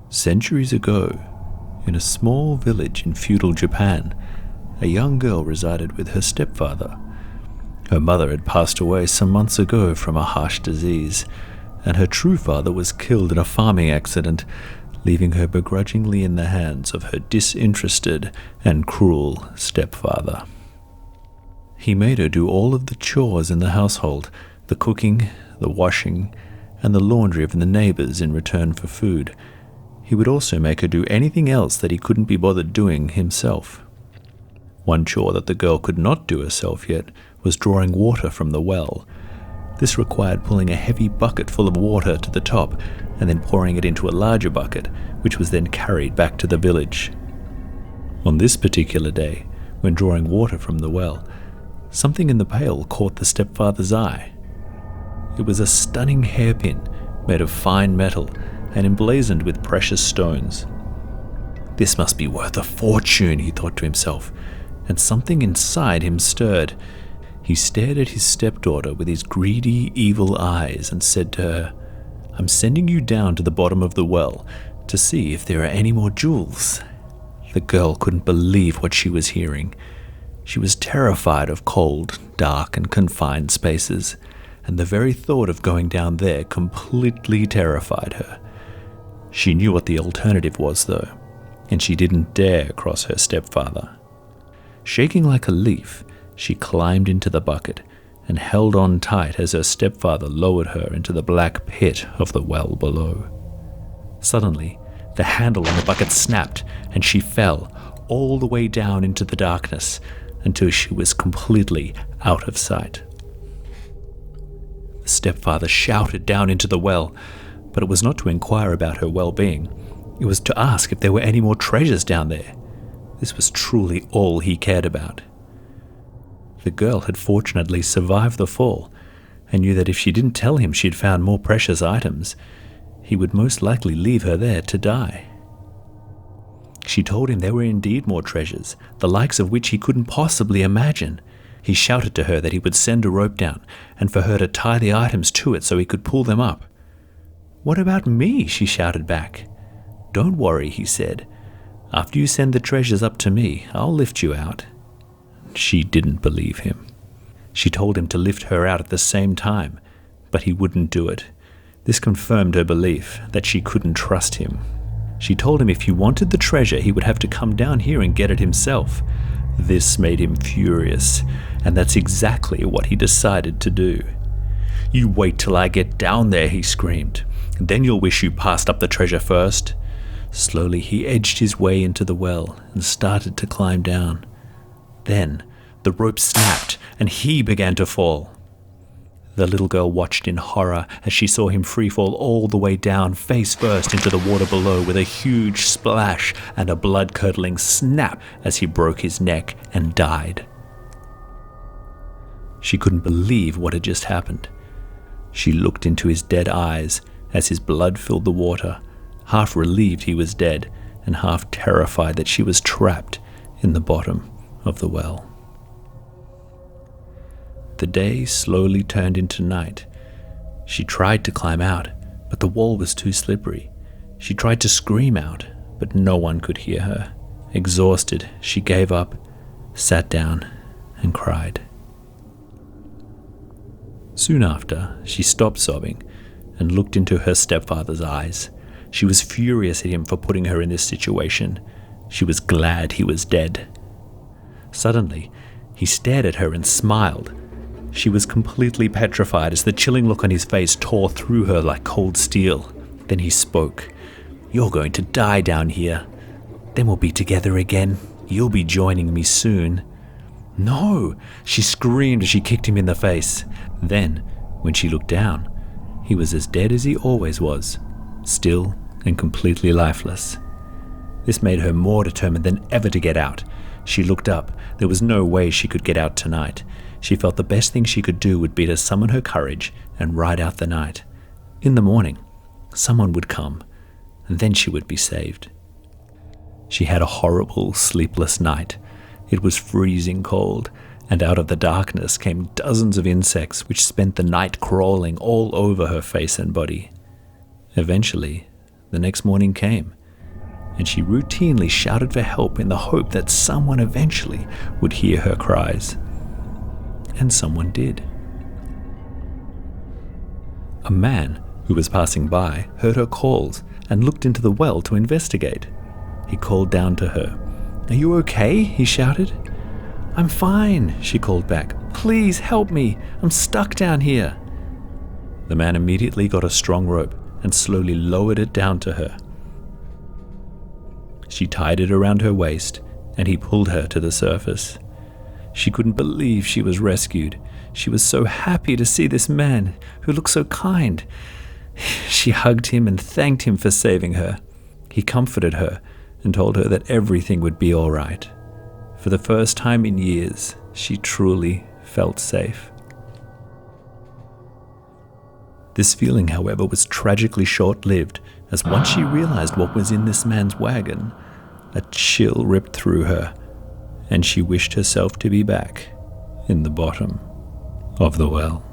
Centuries ago, in a small village in feudal Japan, a young girl resided with her stepfather. Her mother had passed away some months ago from a harsh disease, and her true father was killed in a farming accident, leaving her begrudgingly in the hands of her disinterested and cruel stepfather. He made her do all of the chores in the household, the cooking, the washing, and the laundry of the neighbors in return for food. He would also make her do anything else that he couldn't be bothered doing himself. One chore that the girl could not do herself yet was drawing water from the well. This required pulling a heavy bucket full of water to the top and then pouring it into a larger bucket, which was then carried back to the village. On this particular day, when drawing water from the well, something in the pail caught the stepfather's eye. It was a stunning hairpin made of fine metal and emblazoned with precious stones. This must be worth a fortune, he thought to himself, and something inside him stirred. He stared at his stepdaughter with his greedy, evil eyes and said to her, "I'm sending you down to the bottom of the well to see if there are any more jewels." The girl couldn't believe what she was hearing. She was terrified of cold, dark, and confined spaces, and the very thought of going down there completely terrified her. She knew what the alternative was, though, and she didn't dare cross her stepfather. Shaking like a leaf, she climbed into the bucket and held on tight as her stepfather lowered her into the black pit of the well below. Suddenly, the handle on the bucket snapped, and she fell all the way down into the darkness until she was completely out of sight. The stepfather shouted down into the well, but it was not to inquire about her well-being. It was to ask if there were any more treasures down there. This was truly all he cared about. The girl had fortunately survived the fall, and knew that if she didn't tell him she had found more precious items, he would most likely leave her there to die. She told him there were indeed more treasures, the likes of which he couldn't possibly imagine. He shouted to her that he would send a rope down, and for her to tie the items to it so he could pull them up. "What about me?" she shouted back. "Don't worry," he said. "After you send the treasures up to me, I'll lift you out." She didn't believe him. She told him to lift her out at the same time, but he wouldn't do it. This confirmed her belief that she couldn't trust him. She told him if he wanted the treasure, he would have to come down here and get it himself. This made him furious, and that's exactly what he decided to do. "You wait till I get down there," he screamed. "Then you'll wish you passed up the treasure first." Slowly he edged his way into the well and started to climb down. Then the rope snapped and he began to fall. The little girl watched in horror as she saw him free fall all the way down, face first into the water below, with a huge splash and a blood-curdling snap as he broke his neck and died. She couldn't believe what had just happened. She looked into his dead eyes as his blood filled the water, half relieved he was dead and half terrified that she was trapped in the bottom of the well. The day slowly turned into night. She tried to climb out, but the wall was too slippery. She tried to scream out, but no one could hear her. Exhausted, she gave up, sat down, and cried. Soon after, she stopped sobbing and looked into her stepfather's eyes. She was furious at him for putting her in this situation. She was glad he was dead. Suddenly, he stared at her and smiled. She was completely petrified as the chilling look on his face tore through her like cold steel. Then he spoke. "You're going to die down here. Then we'll be together again. You'll be joining me soon." "No!" she screamed as she kicked him in the face. Then, when she looked down, he was as dead as he always was, still and completely lifeless. This made her more determined than ever to get out. She looked up. There was no way she could get out tonight. She felt the best thing she could do would be to summon her courage and ride out the night. In the morning, someone would come, and then she would be saved. She had a horrible, sleepless night. It was freezing cold, and out of the darkness came dozens of insects which spent the night crawling all over her face and body. Eventually, the next morning came, and she routinely shouted for help in the hope that someone eventually would hear her cries. And someone did. A man who was passing by heard her calls and looked into the well to investigate. He called down to her. "Are you okay?" he shouted. "I'm fine," she called back. "Please help me. I'm stuck down here." The man immediately got a strong rope and slowly lowered it down to her. She tied it around her waist, and he pulled her to the surface. She couldn't believe she was rescued. She was so happy to see this man who looked so kind. She hugged him and thanked him for saving her. He comforted her and told her that everything would be all right. For the first time in years, she truly felt safe. This feeling, however, was tragically short-lived, as once she realized what was in this man's wagon, a chill ripped through her, and she wished herself to be back in the bottom of the well.